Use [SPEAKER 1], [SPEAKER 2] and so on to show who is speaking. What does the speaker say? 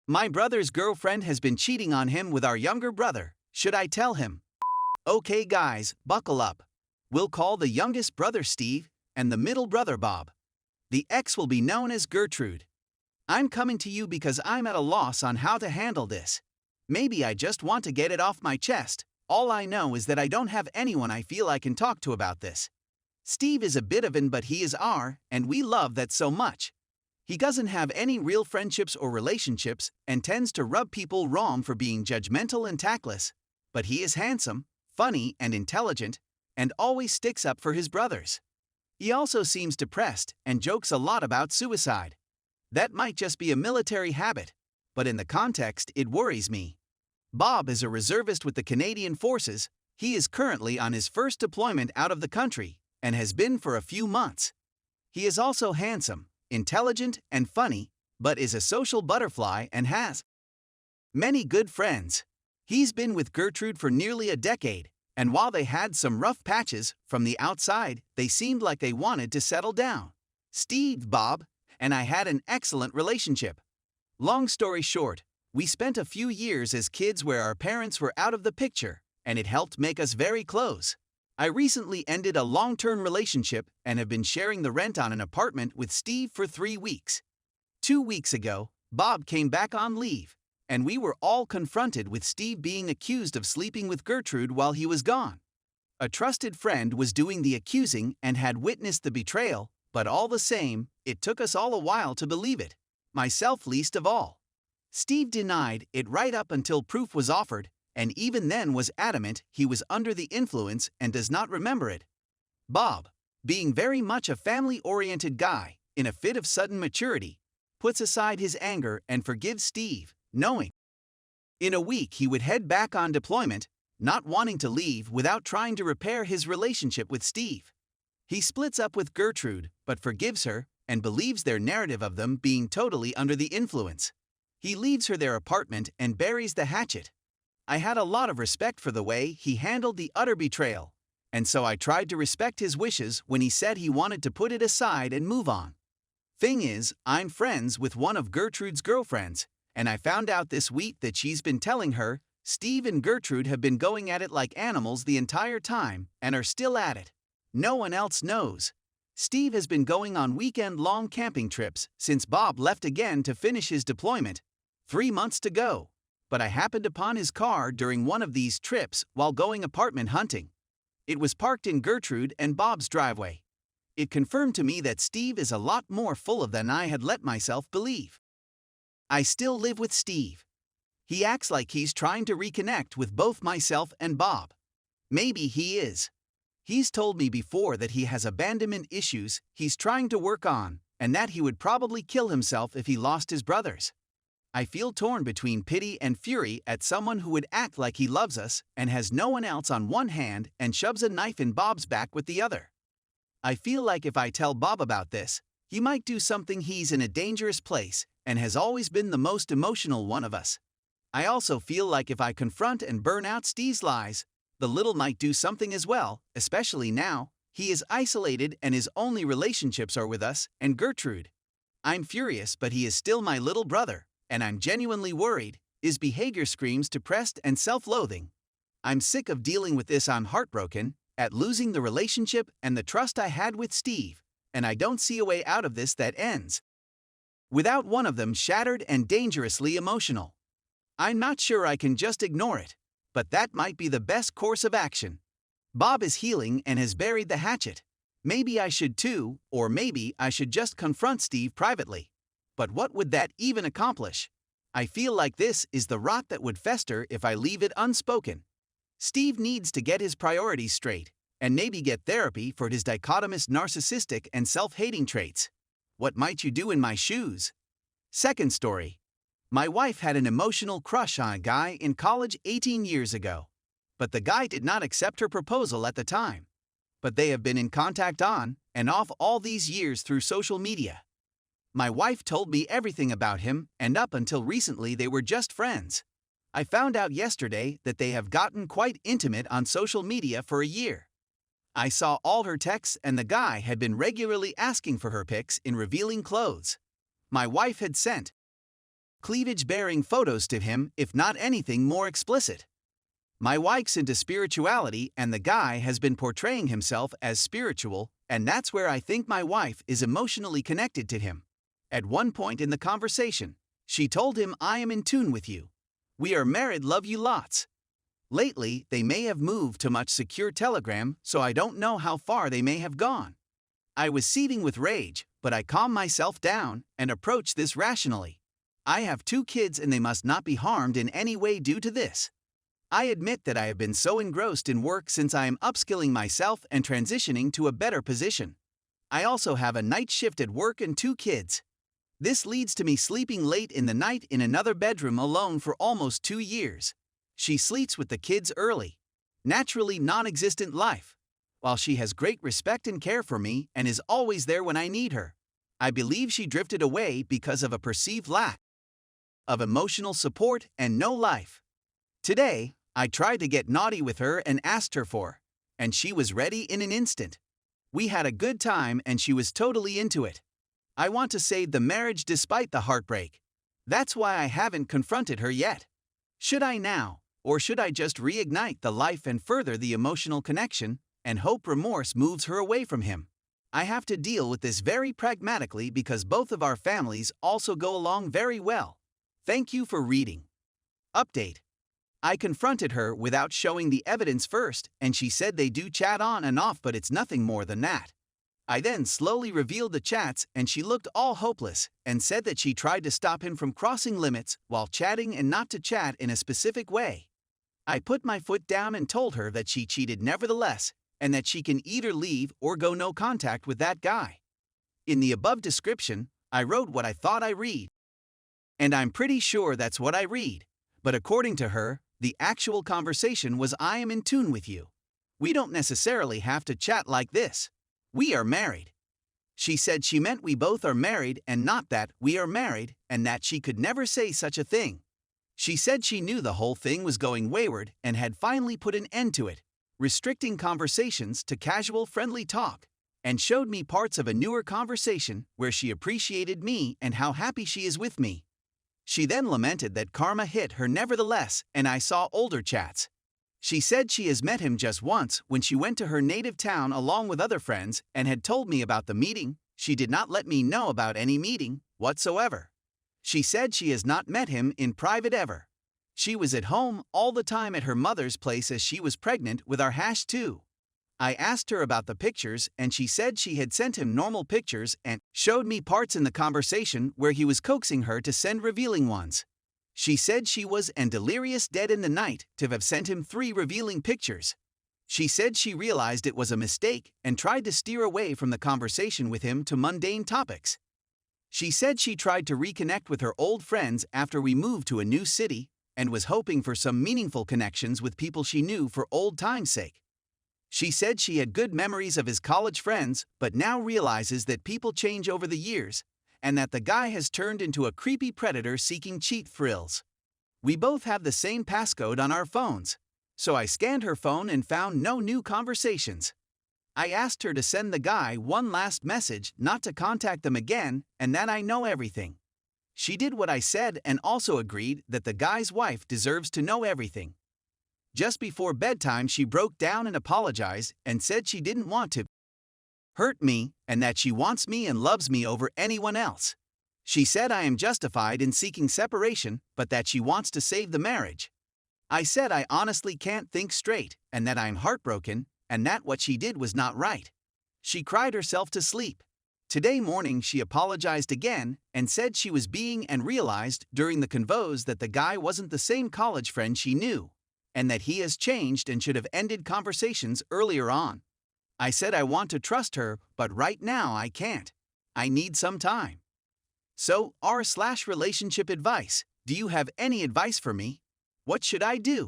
[SPEAKER 1] My brother's girlfriend has been cheating on him with our younger brother. Should I tell him? Okay guys, buckle up. We'll call the youngest brother Steve and the middle brother Bob. The ex will be known as Gertrude. I'm coming to you because I'm at a loss on how to handle this. Maybe I just want to get it off my chest. All I know is that I don't have anyone I feel I can talk to about this. Steve is a bit of an but he is our, and we love that so much. He doesn't have any real friendships or relationships and tends to rub people wrong for being judgmental and tactless. But he is handsome, funny and intelligent, and always sticks up for his brothers. He also seems depressed and jokes a lot about suicide. That might just be a military habit, but in the context it worries me. Bob is a reservist with the Canadian Forces. He is currently on his first deployment out of the country and has been for a few months. He is also handsome, intelligent and funny, but is a social butterfly and has many good friends. He's been with Gertrude for nearly a decade, and while they had some rough patches, from the outside, they seemed like they wanted to settle down. Steve, Bob, and I had an excellent relationship. Long story short, we spent a few years as kids where our parents were out of the picture, and it helped make us very close. I recently ended a long-term relationship and have been sharing the rent on an apartment with Steve for 3 weeks. 2 weeks ago, Bob came back on leave, and we were all confronted with Steve being accused of sleeping with Gertrude while he was gone. A trusted friend was doing the accusing and had witnessed the betrayal, but all the same, it took us all a while to believe it, myself least of all. Steve denied it right up until proof was offered, and even then was adamant he was under the influence and does not remember it. Bob, being very much a family-oriented guy, in a fit of sudden maturity, puts aside his anger and forgives Steve, knowing in a week he would head back on deployment, not wanting to leave without trying to repair his relationship with Steve. He splits up with Gertrude, but forgives her, and believes their narrative of them being totally under the influence. He leaves her their apartment and buries the hatchet. I had a lot of respect for the way he handled the utter betrayal, and so I tried to respect his wishes when he said he wanted to put it aside and move on. Thing is, I'm friends with one of Gertrude's girlfriends, and I found out this week that she's been telling her Steve and Gertrude have been going at it like animals the entire time and are still at it. No one else knows. Steve has been going on weekend-long camping trips since Bob left again to finish his deployment. 3 months to go. But I happened upon his car during one of these trips while going apartment hunting. It was parked in Gertrude and Bob's driveway. It confirmed to me that Steve is a lot more full of than I had let myself believe. I still live with Steve. He acts like he's trying to reconnect with both myself and Bob. Maybe he is. He's told me before that he has abandonment issues he's trying to work on, and that he would probably kill himself if he lost his brothers. I feel torn between pity and fury at someone who would act like he loves us and has no one else on one hand and shoves a knife in Bob's back with the other. I feel like if I tell Bob about this, he might do something. He's in a dangerous place and has always been the most emotional one of us. I also feel like if I confront and burn out Steve's lies, the little might do something as well, especially now. He is isolated and his only relationships are with us and Gertrude. I'm furious, but he is still my little brother. And I'm genuinely worried. His behavior screams depressed and self-loathing. I'm sick of dealing with this. I'm heartbroken at losing the relationship and the trust I had with Steve, and I don't see a way out of this that ends without one of them shattered and dangerously emotional. I'm not sure I can just ignore it, but that might be the best course of action. Bob is healing and has buried the hatchet. Maybe I should too, or maybe I should just confront Steve privately. But what would that even accomplish? I feel like this is the rot that would fester if I leave it unspoken. Steve needs to get his priorities straight, and maybe get therapy for his dichotomous narcissistic and self-hating traits. What might you do in my shoes? Second story. My wife had an emotional crush on a guy in college 18 years ago. But the guy did not accept her proposal at the time. But they have been in contact on and off all these years through social media. My wife told me everything about him, and up until recently they were just friends. I found out yesterday that they have gotten quite intimate on social media for a year. I saw all her texts and the guy had been regularly asking for her pics in revealing clothes. My wife had sent cleavage-bearing photos to him, if not anything more explicit. My wife's into spirituality and the guy has been portraying himself as spiritual, and that's where I think my wife is emotionally connected to him. At one point in the conversation, she told him, "I am in tune with you. We are married, love you lots." Lately, they may have moved to much secure Telegram, so I don't know how far they may have gone. I was seething with rage, but I calmed myself down and approached this rationally. I have 2 kids and they must not be harmed in any way due to this. I admit that I have been so engrossed in work since I am upskilling myself and transitioning to a better position. I also have a night shift at work and 2 kids. This leads to me sleeping late in the night in another bedroom alone for almost 2 years. She sleeps with the kids early. Naturally non-existent life. While she has great respect and care for me and is always there when I need her, I believe she drifted away because of a perceived lack of emotional support and no life. Today, I tried to get naughty with her and asked her for, and she was ready in an instant. We had a good time and she was totally into it. I want to save the marriage despite the heartbreak. That's why I haven't confronted her yet. Should I now, or should I just reignite the life and further the emotional connection, and hope remorse moves her away from him? I have to deal with this very pragmatically because both of our families also go along very well. Thank you for reading. Update. I confronted her without showing the evidence first, and she said they do chat on and off, but it's nothing more than that. I then slowly revealed the chats and she looked all hopeless and said that she tried to stop him from crossing limits while chatting and not to chat in a specific way. I put my foot down and told her that she cheated nevertheless and that she can either leave or go no contact with that guy. In the above description, I wrote what I thought I read. And I'm pretty sure that's what I read. But according to her, the actual conversation was, "I am in tune with you. We don't necessarily have to chat like this. We are married." She said she meant we both are married and not that we are married, and that she could never say such a thing. She said she knew the whole thing was going wayward and had finally put an end to it, restricting conversations to casual friendly talk, and showed me parts of a newer conversation where she appreciated me and how happy she is with me. She then lamented that karma hit her nevertheless, and I saw older chats. She said she has met him just once when she went to her native town along with other friends and had told me about the meeting. She did not let me know about any meeting whatsoever. She said she has not met him in private ever. She was at home all the time at her mother's place as she was pregnant with our #2. I asked her about the pictures and she said she had sent him normal pictures and showed me parts in the conversation where he was coaxing her to send revealing ones. She said she was delirious dead in the night to have sent him 3 revealing pictures. She said she realized it was a mistake and tried to steer away from the conversation with him to mundane topics. She said she tried to reconnect with her old friends after we moved to a new city and was hoping for some meaningful connections with people she knew for old time's sake. She said she had good memories of his college friends but now realizes that people change over the years and that the guy has turned into a creepy predator seeking cheat thrills. We both have the same passcode on our phones, so I scanned her phone and found no new conversations. I asked her to send the guy one last message not to contact them again and that I know everything. She did what I said and also agreed that the guy's wife deserves to know everything. Just before bedtime she broke down and apologized and said she didn't want to hurt me and that she wants me and loves me over anyone else. She said I am justified in seeking separation but that she wants to save the marriage. I said I honestly can't think straight and that I'm heartbroken and that what she did was not right. She cried herself to sleep. Today morning she apologized again and said she was being and realized during the convos that the guy wasn't the same college friend she knew and that he has changed and should have ended conversations earlier on. I said I want to trust her, but right now I can't. I need some time. So, r/relationship advice. Do you have any advice for me? What should I do?